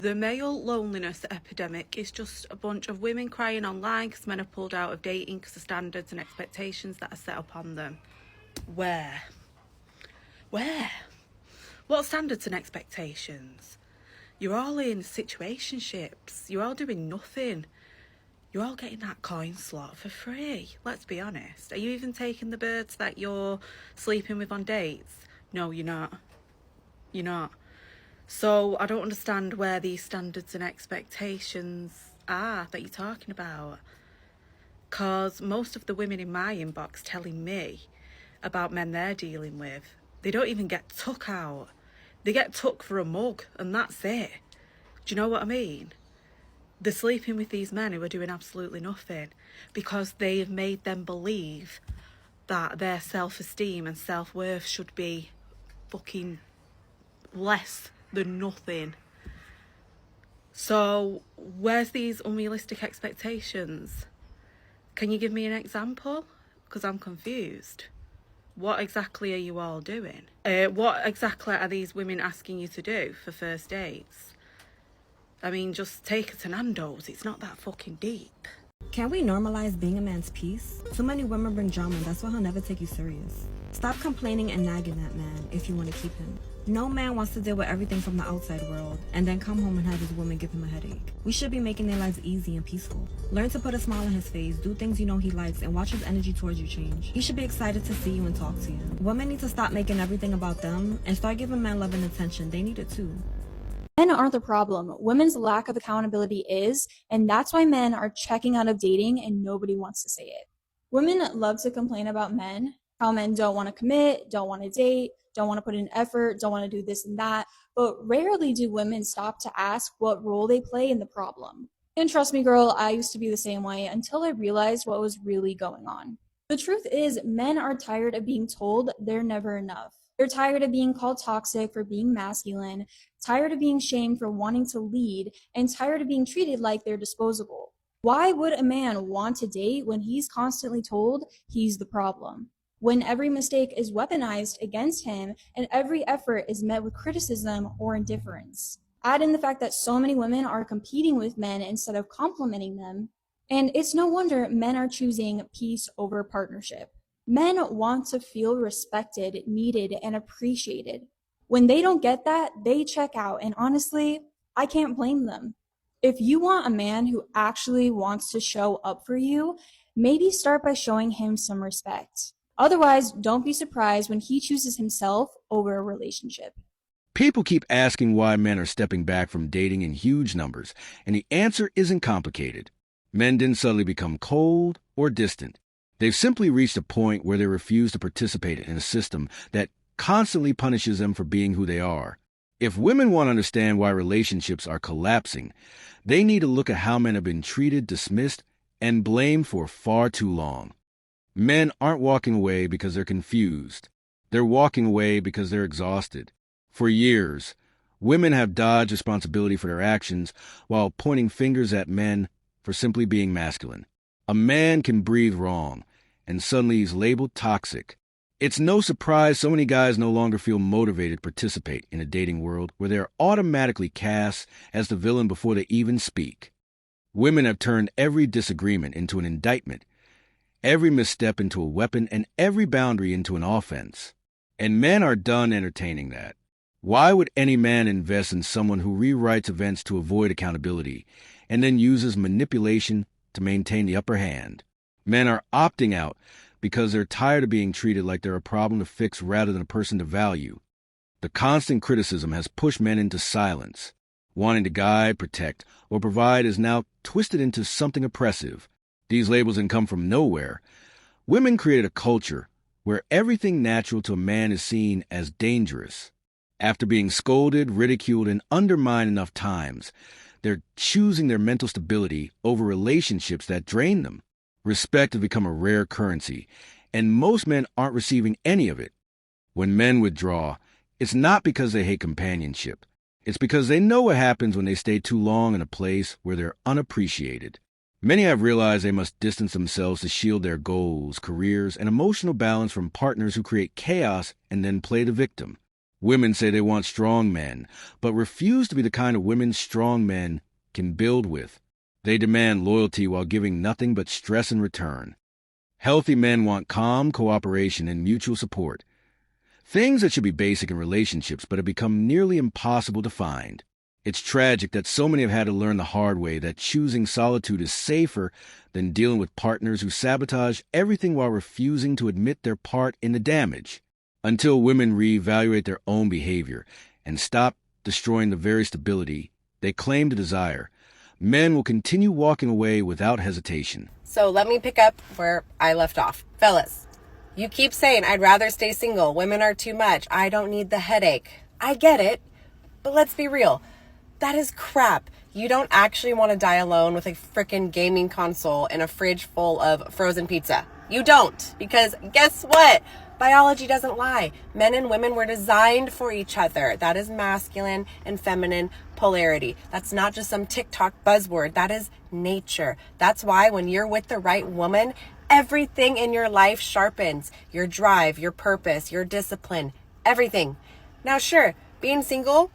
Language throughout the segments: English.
The male loneliness epidemic is just a bunch of women crying online because men have pulled out of dating because of standards and expectations that are set upon them. Where? Where? What standards and expectations? You're all in situationships. You're all doing nothing. You're all getting that coin slot for free. Let's be honest. Are you even taking the birds that you're sleeping with on dates? No, you're not. You're not. So I don't understand where these standards and expectations are that you're talking about. Because most of the women in my inbox telling me about men they're dealing with, they don't even get took out. They get took for a mug and that's it. Do you know what I mean? They're sleeping with these men who are doing absolutely nothing because they've made them believe that their self-esteem and self-worth should be fucking less than nothing. So where's these unrealistic expectations? Can you give me an example? Because I'm confused. What exactly are you all doing? What exactly are these women asking you to do for first dates? I mean, just take her to Nando's. It's not that fucking deep. Can we normalize being a man's peace? Too many women bring drama, and that's why he'll never take you serious. Stop complaining and nagging that man if you want to keep him. No man wants to deal with everything from the outside world and then come home and have his woman give him a headache. We should be making their lives easy and peaceful. Learn to put a smile on his face, do things you know he likes, and watch his energy towards you change. He should be excited to see you and talk to you. Women need to stop making everything about them and start giving men love and attention. They need it too. Men aren't the problem. Women's lack of accountability is, and that's why men are checking out of dating and nobody wants to say it. Women love to complain about men, how men don't want to commit, don't want to date, don't want to put in effort, don't want to do this and that, but rarely do women stop to ask what role they play in the problem. And trust me, girl, I used to be the same way until I realized what was really going on. The truth is, men are tired of being told they're never enough. They're tired of being called toxic for being masculine, tired of being shamed for wanting to lead, and tired of being treated like they're disposable. Why would a man want to date when he's constantly told he's the problem? When every mistake is weaponized against him and every effort is met with criticism or indifference. Add in the fact that so many women are competing with men instead of complimenting them, and it's no wonder men are choosing peace over partnership. Men want to feel respected, needed, and appreciated. When they don't get that, they check out, and honestly, I can't blame them. If you want a man who actually wants to show up for you, maybe start by showing him some respect. Otherwise, don't be surprised when he chooses himself over a relationship. People keep asking why men are stepping back from dating in huge numbers, and the answer isn't complicated. Men didn't suddenly become cold or distant. They've simply reached a point where they refuse to participate in a system that constantly punishes them for being who they are. If women want to understand why relationships are collapsing, they need to look at how men have been treated, dismissed, and blamed for far too long. Men aren't walking away because they're confused. They're walking away because they're exhausted. For years, women have dodged responsibility for their actions while pointing fingers at men for simply being masculine. A man can breathe wrong, and suddenly he's labeled toxic. It's no surprise so many guys no longer feel motivated to participate in a dating world where they're automatically cast as the villain before they even speak. Women have turned every disagreement into an indictment, every misstep into a weapon, and every boundary into an offense. And men are done entertaining that. Why would any man invest in someone who rewrites events to avoid accountability and then uses manipulation to maintain the upper hand? Men are opting out because they're tired of being treated like they're a problem to fix rather than a person to value. The constant criticism has pushed men into silence. Wanting to guide, protect, or provide is now twisted into something oppressive. These labels didn't come from nowhere. Women created a culture where everything natural to a man is seen as dangerous. After being scolded, ridiculed, and undermined enough times, they're choosing their mental stability over relationships that drain them. Respect has become a rare currency, and most men aren't receiving any of it. When men withdraw, it's not because they hate companionship. It's because they know what happens when they stay too long in a place where they're unappreciated. Many have realized they must distance themselves to shield their goals, careers, and emotional balance from partners who create chaos and then play the victim. Women say they want strong men, but refuse to be the kind of women strong men can build with. They demand loyalty while giving nothing but stress in return. Healthy men want calm cooperation and mutual support. Things that should be basic in relationships but have become nearly impossible to find. It's tragic that so many have had to learn the hard way that choosing solitude is safer than dealing with partners who sabotage everything while refusing to admit their part in the damage. Until women reevaluate their own behavior and stop destroying the very stability they claim to desire, men will continue walking away without hesitation. So let me pick up where I left off. Fellas, you keep saying, I'd rather stay single. Women are too much. I don't need the headache. I get it, but let's be real. That is crap. You don't actually want to die alone with a freaking gaming console and a fridge full of frozen pizza. You don't, because guess what? Biology doesn't lie. Men and women were designed for each other. That is masculine and feminine polarity. That's not just some TikTok buzzword. That is nature. That's why when you're with the right woman, everything in your life sharpens. Your drive, your purpose, your discipline, everything. Now, sure, being single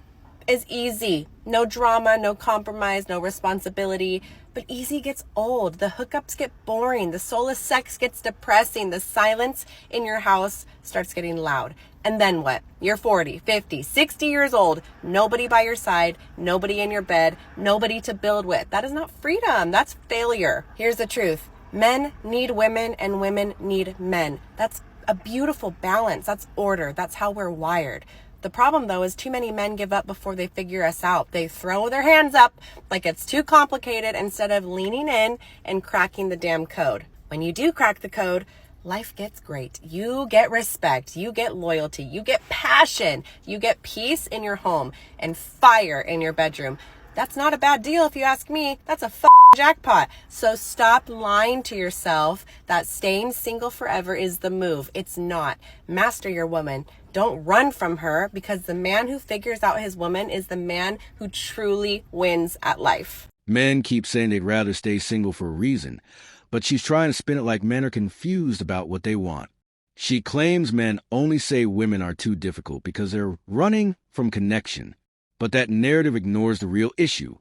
is easy. No drama, no compromise, no responsibility. But easy gets old. The hookups get boring. The soulless sex gets depressing. The silence in your house starts getting loud. And then what? You're 40, 50, 60 years old. Nobody by your side. Nobody in your bed. Nobody to build with. That is not freedom. That's failure. Here's the truth. Men need women and women need men. That's a beautiful balance. That's order. That's how we're wired. The problem, though, is too many men give up before they figure us out. They throw their hands up like it's too complicated instead of leaning in and cracking the damn code. When you do crack the code, life gets great. You get respect. You get loyalty. You get passion. You get peace in your home and fire in your bedroom. That's not a bad deal if you ask me. That's a jackpot. So stop lying to yourself that staying single forever is the move. It's not. Master your woman. Don't run from her, because the man who figures out his woman is the man who truly wins at life. Men keep saying they'd rather stay single for a reason, but she's trying to spin it like men are confused about what they want. She claims men only say women are too difficult because they're running from connection, but that narrative ignores the real issue.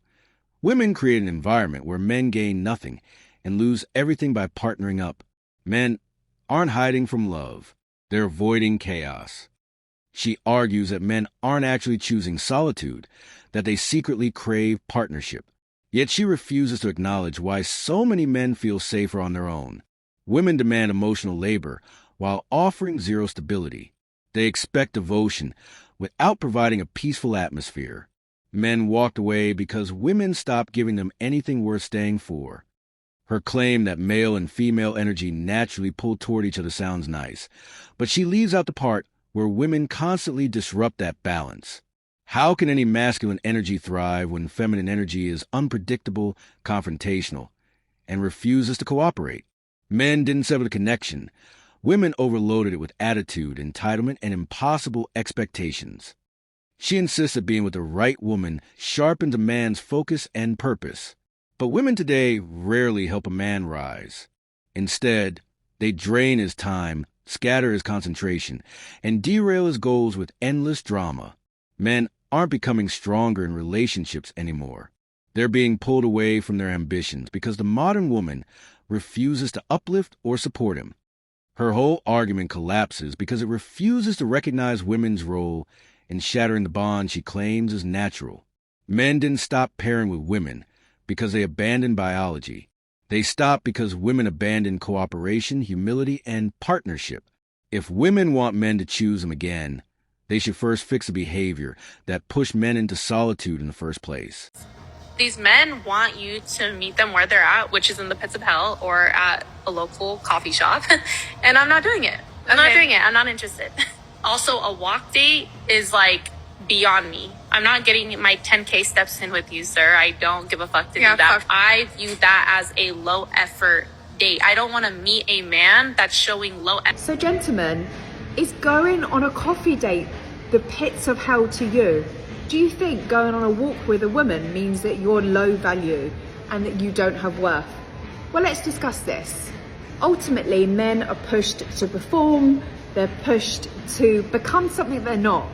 Women create an environment where men gain nothing and lose everything by partnering up. Men aren't hiding from love. They're avoiding chaos. She argues that men aren't actually choosing solitude, that they secretly crave partnership. Yet she refuses to acknowledge why so many men feel safer on their own. Women demand emotional labor while offering zero stability. They expect devotion without providing a peaceful atmosphere. Men walked away because women stopped giving them anything worth staying for. Her claim that male and female energy naturally pull toward each other sounds nice, but she leaves out the part where women constantly disrupt that balance. How can any masculine energy thrive when feminine energy is unpredictable, confrontational, and refuses to cooperate? Men didn't sever the connection. Women overloaded it with attitude, entitlement, and impossible expectations. She insists that being with the right woman sharpens a man's focus and purpose. But women today rarely help a man rise. Instead, they drain his time, scatter his concentration, and derail his goals with endless drama. Men aren't becoming stronger in relationships anymore. They're being pulled away from their ambitions because the modern woman refuses to uplift or support him. Her whole argument collapses because it refuses to recognize women's role in shattering the bond she claims is natural. Men didn't stop pairing with women because they abandoned biology. They stopped because women abandoned cooperation, humility, and partnership. If women want men to choose them again, they should first fix the behavior that pushed men into solitude in the first place. These men want you to meet them where they're at, which is in the pits of hell or at a local coffee shop. And I'm not doing it. I'm not interested. Also, a walk date is like beyond me. I'm not getting my 10K steps in with you, sir. I don't give a fuck to do that. I view that as a low effort date. I don't want to meet a man that's showing low effort. So gentlemen, is going on a coffee date the pits of hell to you? Do you think going on a walk with a woman means that you're low value and that you don't have worth? Well, let's discuss this. Ultimately, men are pushed to perform. They're pushed to become something they're not.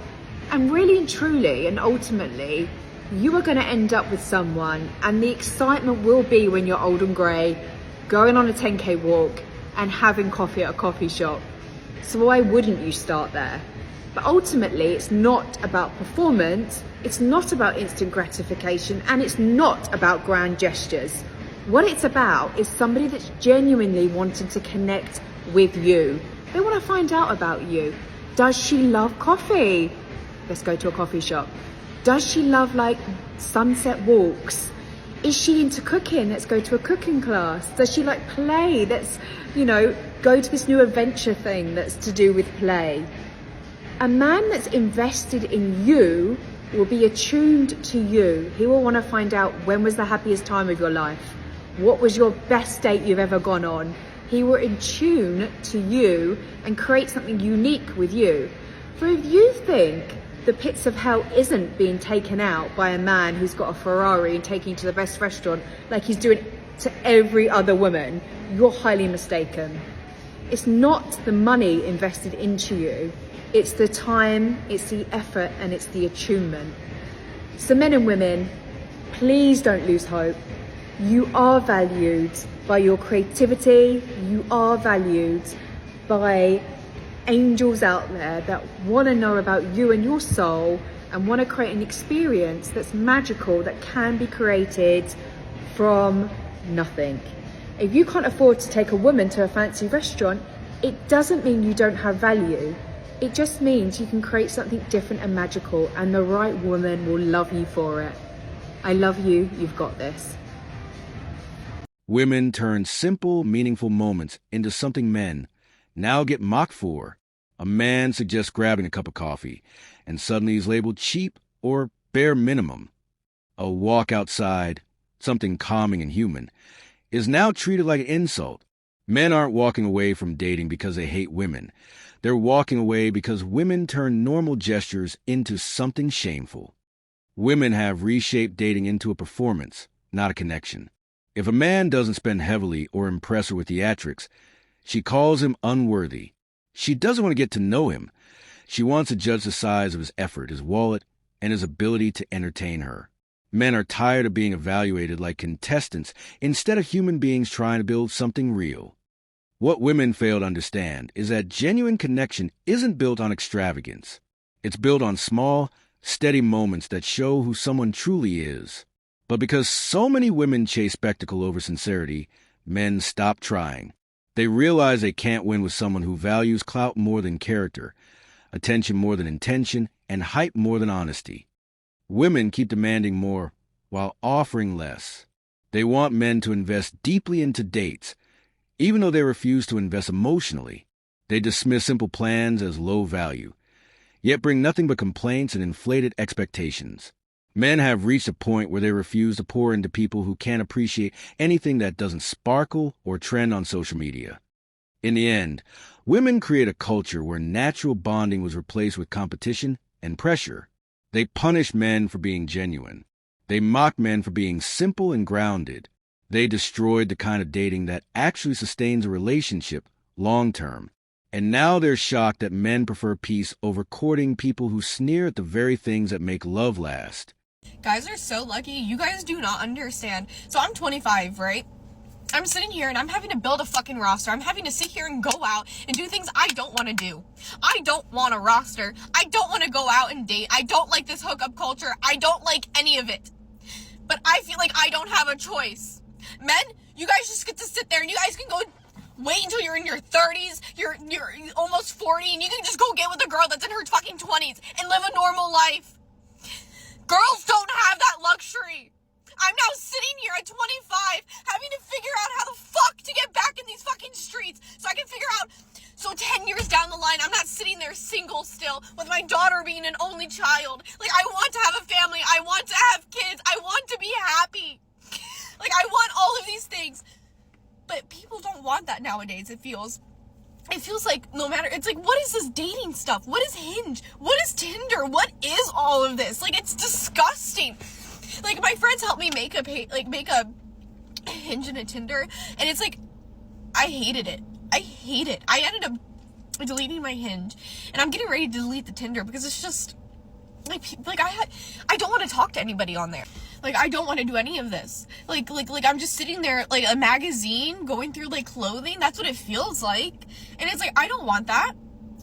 And really and truly and ultimately, you are going to end up with someone, and the excitement will be when you're old and grey, going on a 10k walk and having coffee at a coffee shop. So why wouldn't you start there? But ultimately, it's not about performance, it's not about instant gratification, and it's not about grand gestures. What it's about is somebody that's genuinely wanting to connect with you. They want to find out about you. Does she love coffee? Let's go to a coffee shop. Does she love like sunset walks? Is she into cooking? Let's go to a cooking class. Does she like play? Let's, go to this new adventure thing that's to do with play. A man that's invested in you will be attuned to you. He will want to find out, when was the happiest time of your life? What was your best date you've ever gone on? He will in tune to you and create something unique with you. For if you think the pits of hell isn't being taken out by a man who's got a Ferrari and taking you to the best restaurant like he's doing to every other woman, you're highly mistaken. It's not the money invested into you, it's the time, it's the effort, and it's the attunement. So men and women, please don't lose hope. You are valued by your creativity, you are valued by angels out there that want to know about you and your soul and want to create an experience that's magical, that can be created from nothing. If you can't afford to take a woman to a fancy restaurant, it doesn't mean you don't have value. It just means you can create something different and magical, and the right woman will love you for it. I love you, you've got this. Women turn simple, meaningful moments into something men now get mocked for. A man suggests grabbing a cup of coffee, and suddenly he's labeled cheap or bare minimum. A walk outside, something calming and human, is now treated like an insult. Men aren't walking away from dating because they hate women. They're walking away because women turn normal gestures into something shameful. Women have reshaped dating into a performance, not a connection. If a man doesn't spend heavily or impress her with theatrics, she calls him unworthy. She doesn't want to get to know him. She wants to judge the size of his effort, his wallet, and his ability to entertain her. Men are tired of being evaluated like contestants instead of human beings trying to build something real. What women fail to understand is that genuine connection isn't built on extravagance. It's built on small, steady moments that show who someone truly is. But because so many women chase spectacle over sincerity, men stop trying. They realize they can't win with someone who values clout more than character, attention more than intention, and hype more than honesty. Women keep demanding more while offering less. They want men to invest deeply into dates, even though they refuse to invest emotionally. They dismiss simple plans as low value, yet bring nothing but complaints and inflated expectations. Men have reached a point where they refuse to pour into people who can't appreciate anything that doesn't sparkle or trend on social media. In the end, women create a culture where natural bonding was replaced with competition and pressure. They punish men for being genuine. They mock men for being simple and grounded. They destroyed the kind of dating that actually sustains a relationship long-term. And now they're shocked that men prefer peace over courting people who sneer at the very things that make love last. Guys are so lucky. You guys do not understand. So I'm 25, right? I'm sitting here and I'm having to build a fucking roster. I'm having to sit here and go out and do things I don't want to do. I don't want a roster. I don't want to go out and date. I don't like this hookup culture. I don't like any of it. But I feel like I don't have a choice. Men, you guys just get to sit there and you guys can go wait until you're in your 30s, you're almost 40, and you can just go get with a girl that's in her fucking 20s and live a normal life. Girls don't have that luxury. I'm now sitting here at 25 having to figure out how the fuck to get back in these fucking streets so I can figure out, so 10 years down the line, I'm not sitting there single still with my daughter being an only child. Like, I want to have a family. I want to have kids. I want to be happy. Like, I want all of these things. But people don't want that nowadays, it feels like no matter, it's like, what is this dating stuff? What is Hinge? What is Tinder? What is all of this? Like, it's disgusting. Like, my friends helped me make a Hinge and a Tinder, and it's like, I hated it. I ended up deleting my Hinge, and I'm getting ready to delete the Tinder because it's just, I don't want to talk to anybody on there. Like, I don't want to do any of this. Like I'm just sitting there, like a magazine, going through like clothing. That's what it feels like. And it's like, I don't want that.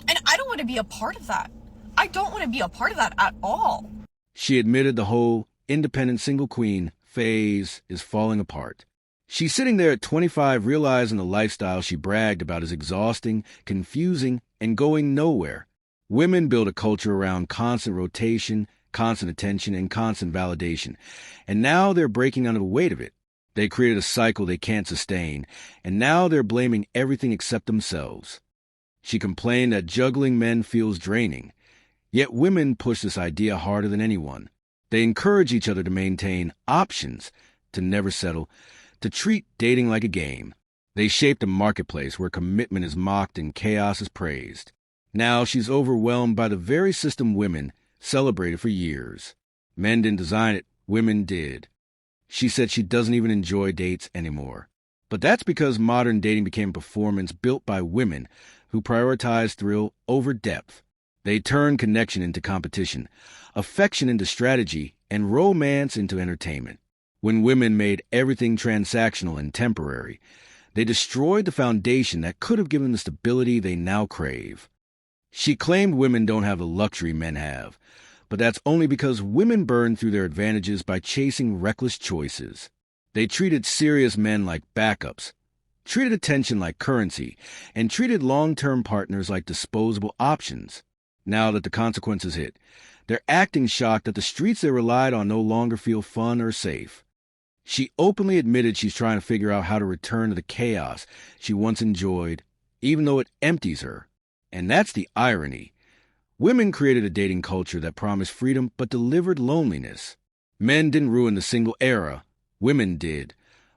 And I don't want to be a part of that. I don't want to be a part of that at all. She admitted the whole independent single queen phase is falling apart. She's sitting there at 25 realizing the lifestyle she bragged about is exhausting, confusing, and going nowhere. Women build a culture around constant rotation, constant attention, and constant validation. And now they're breaking under the weight of it. They created a cycle they can't sustain, and now they're blaming everything except themselves. She complained that juggling men feels draining. Yet women push this idea harder than anyone. They encourage each other to maintain options, to never settle, to treat dating like a game. They shaped a marketplace where commitment is mocked and chaos is praised. Now she's overwhelmed by the very system women celebrated for years. Men didn't design it, women did. She said she doesn't even enjoy dates anymore. But that's because modern dating became a performance built by women who prioritize thrill over depth. They turned connection into competition, affection into strategy, and romance into entertainment. When women made everything transactional and temporary, they destroyed the foundation that could have given the stability they now crave. She claimed women don't have the luxury men have, but that's only because women burn through their advantages by chasing reckless choices. They treated serious men like backups, treated attention like currency, and treated long-term partners like disposable options. Now that the consequences hit, they're acting shocked that the streets they relied on no longer feel fun or safe. She openly admitted she's trying to figure out how to return to the chaos she once enjoyed, even though it empties her. And that's the irony. Women created a dating culture that promised freedom but delivered loneliness. Men didn't ruin the single era. Women did,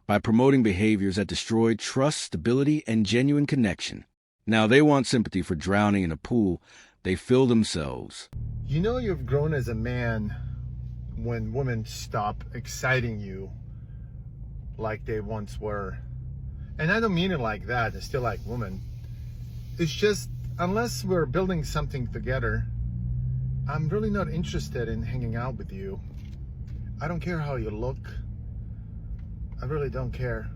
by promoting behaviors that destroyed trust, stability, and genuine connection. Now they want sympathy for drowning in a pool they fill themselves. You know you've grown as a man when women stop exciting you like they once were. And I don't mean it like that. I still like women. It's just, unless we're building something together, I'm really not interested in hanging out with you. I don't care how you look. I really don't care.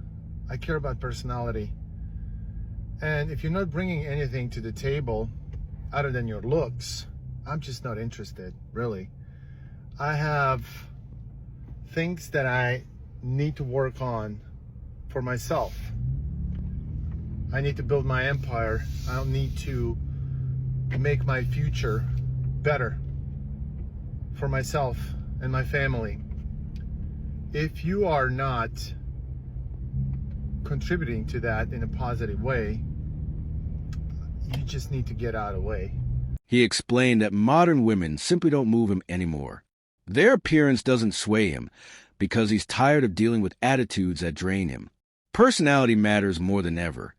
I care about personality. And if you're not bringing anything to the table other than your looks, I'm just not interested, really. I have things that I need to work on for myself. I need to build my empire. I don't need to make my future better for myself and my family. If you are not contributing to that in a positive way, you just need to get out of the way. He explained that modern women simply don't move him anymore. Their appearance doesn't sway him because he's tired of dealing with attitudes that drain him. Personality matters more than ever.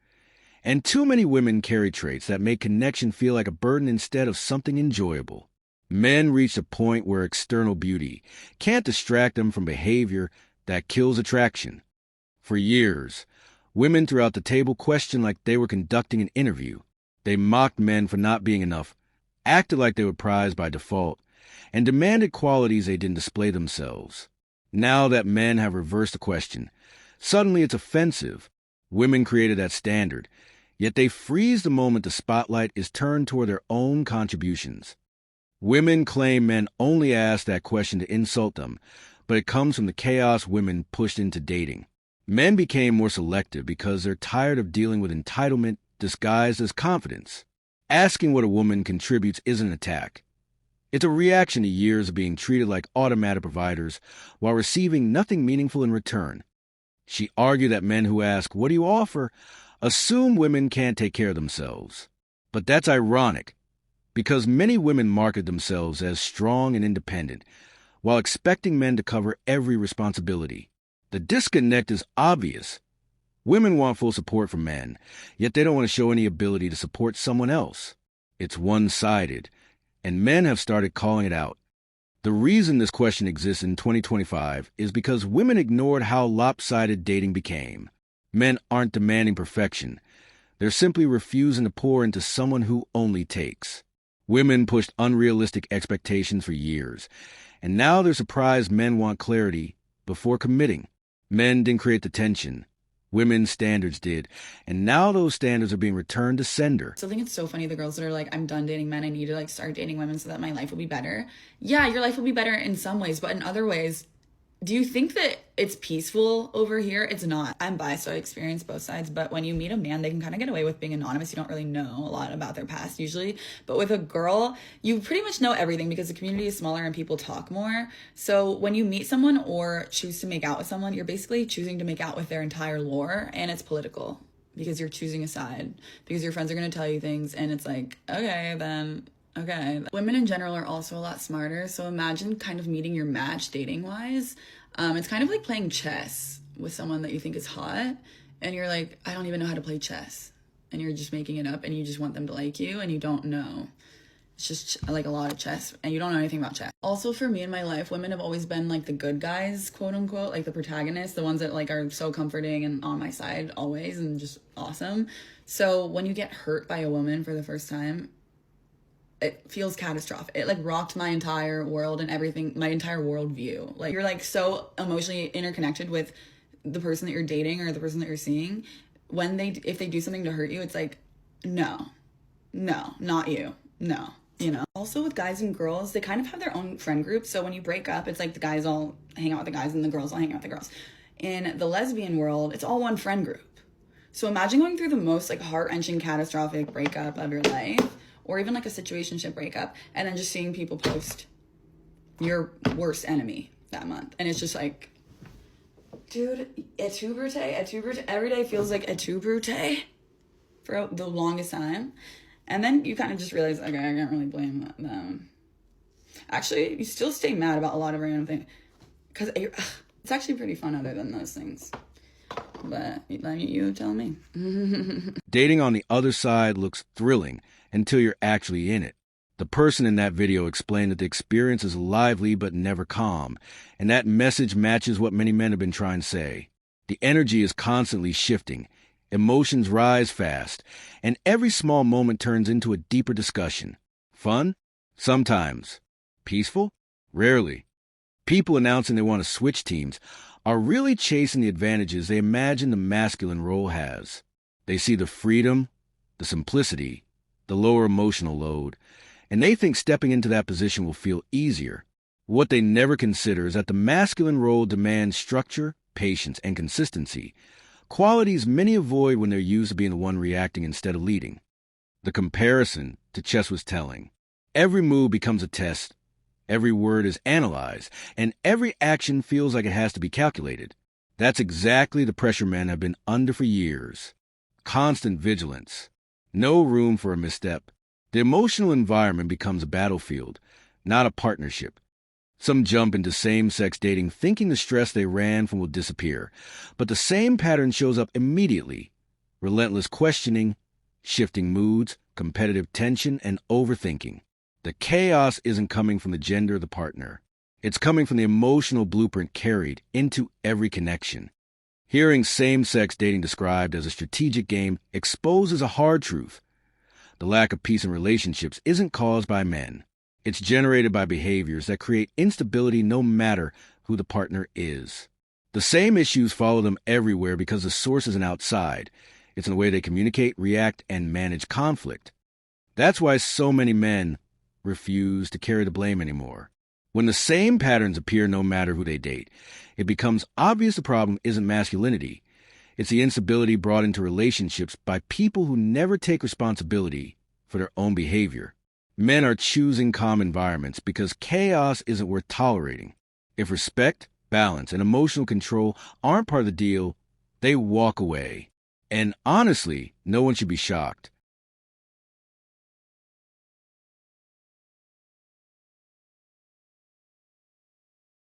And too many women carry traits that make connection feel like a burden instead of something enjoyable. Men reach a point where external beauty can't distract them from behavior that kills attraction. For years, women throughout the table questioned like they were conducting an interview. They mocked men for not being enough, acted like they were prized by default, and demanded qualities they didn't display themselves. Now that men have reversed the question, suddenly it's offensive. Women created that standard, yet they freeze the moment the spotlight is turned toward their own contributions. Women claim men only ask that question to insult them, but it comes from the chaos women pushed into dating. Men became more selective because they're tired of dealing with entitlement disguised as confidence. Asking what a woman contributes isn't an attack. It's a reaction to years of being treated like automatic providers while receiving nothing meaningful in return. She argued that men who ask, "What do you offer?" assume women can't take care of themselves. But that's ironic, because many women market themselves as strong and independent, while expecting men to cover every responsibility. The disconnect is obvious. Women want full support from men, yet they don't want to show any ability to support someone else. It's one-sided, and men have started calling it out. The reason this question exists in 2025 is because women ignored how lopsided dating became. Men aren't demanding perfection. They're simply refusing to pour into someone who only takes. Women pushed unrealistic expectations for years, and now they're surprised men want clarity before committing. Men didn't create the tension. Women's standards did, and now those standards are being returned to sender. So I think it's so funny, the girls that are like, I'm done dating men, I need to like start dating women so that my life will be better. Yeah, your life will be better in some ways, but in other ways, do you think that it's peaceful over here? It's not. I'm bi, so I experience both sides, but when you meet a man, they can kind of get away with being anonymous. You don't really know a lot about their past usually, but with a girl, you pretty much know everything because the community is smaller and people talk more. So when you meet someone or choose to make out with someone, you're basically choosing to make out with their entire lore, and it's political because you're choosing a side, because your friends are going to tell you things, and it's like, okay, then okay. Women in general are also a lot smarter. So imagine kind of meeting your match dating wise. It's kind of like playing chess with someone that you think is hot and you're like, I don't even know how to play chess. And you're just making it up and you just want them to like you and you don't know. It's just like a lot of chess and you don't know anything about chess. Also for me in my life, women have always been like the good guys, quote unquote, like the protagonists, the ones that like are so comforting and on my side always and just awesome. So when you get hurt by a woman for the first time, it feels catastrophic. It like rocked my entire world and everything, my entire worldview. Like you're like so emotionally interconnected with the person that you're dating or the person that you're seeing. If they do something to hurt you, it's like, no, not you, no, you know. Also with guys and girls, they kind of have their own friend groups. So when you break up, it's like the guys all hang out with the guys and the girls all hang out with the girls. In the lesbian world, it's all one friend group. So imagine going through the most like heart-wrenching catastrophic breakup of your life, or even like a situationship breakup, and then just seeing people post your worst enemy that month. And it's just like, dude, et tu brute, every day feels like et tu brute for the longest time. And then you kind of just realize, okay, I can't really blame them. Actually, you still stay mad about a lot of random things, because it's actually pretty fun other than those things. But you tell me. Dating on the other side looks thrilling until you're actually in it. The person in that video explained that the experience is lively but never calm, and that message matches what many men have been trying to say. The energy is constantly shifting, emotions rise fast, and every small moment turns into a deeper discussion. Fun? Sometimes. Peaceful? Rarely. People announcing they want to switch teams are really chasing the advantages they imagine the masculine role has. They see the freedom, the simplicity, the lower emotional load, and they think stepping into that position will feel easier. What they never consider is that the masculine role demands structure, patience, and consistency, qualities many avoid when they're used to being the one reacting instead of leading. The comparison to chess was telling. Every move becomes a test, every word is analyzed, and every action feels like it has to be calculated. That's exactly the pressure men have been under for years. Constant vigilance. No room for a misstep. The emotional environment becomes a battlefield, not a partnership. Some jump into same-sex dating thinking the stress they ran from will disappear, but the same pattern shows up immediately. Relentless questioning, shifting moods, competitive tension, and overthinking. The chaos isn't coming from the gender of the partner. It's coming from the emotional blueprint carried into every connection. Hearing same-sex dating described as a strategic game exposes a hard truth. The lack of peace in relationships isn't caused by men. It's generated by behaviors that create instability no matter who the partner is. The same issues follow them everywhere because the source isn't outside. It's in the way they communicate, react, and manage conflict. That's why so many men refuse to carry the blame anymore. When the same patterns appear no matter who they date, it becomes obvious the problem isn't masculinity. It's the instability brought into relationships by people who never take responsibility for their own behavior. Men are choosing calm environments because chaos isn't worth tolerating. If respect, balance, and emotional control aren't part of the deal, they walk away. And honestly, no one should be shocked.